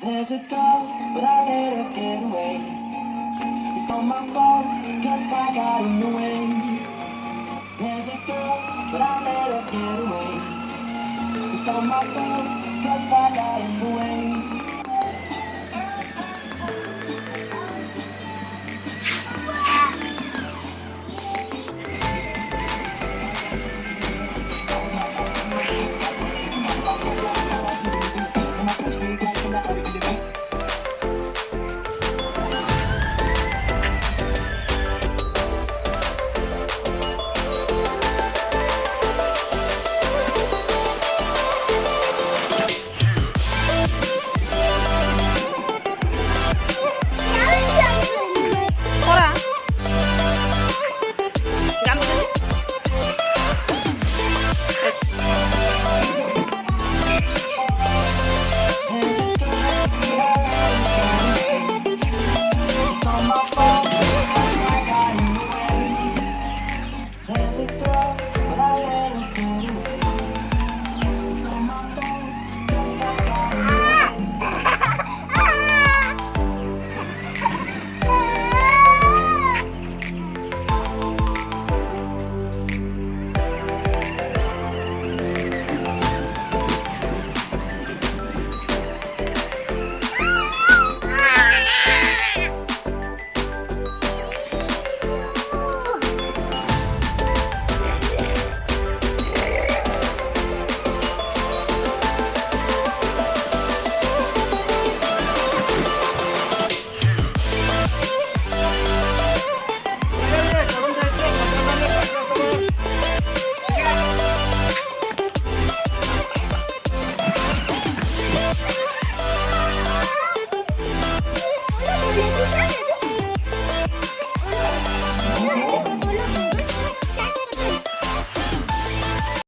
There's a girl, but I let her get away. It's not my fault, cause I got in the way. There's a girl, but I let her get away. It's not my fault, cause I got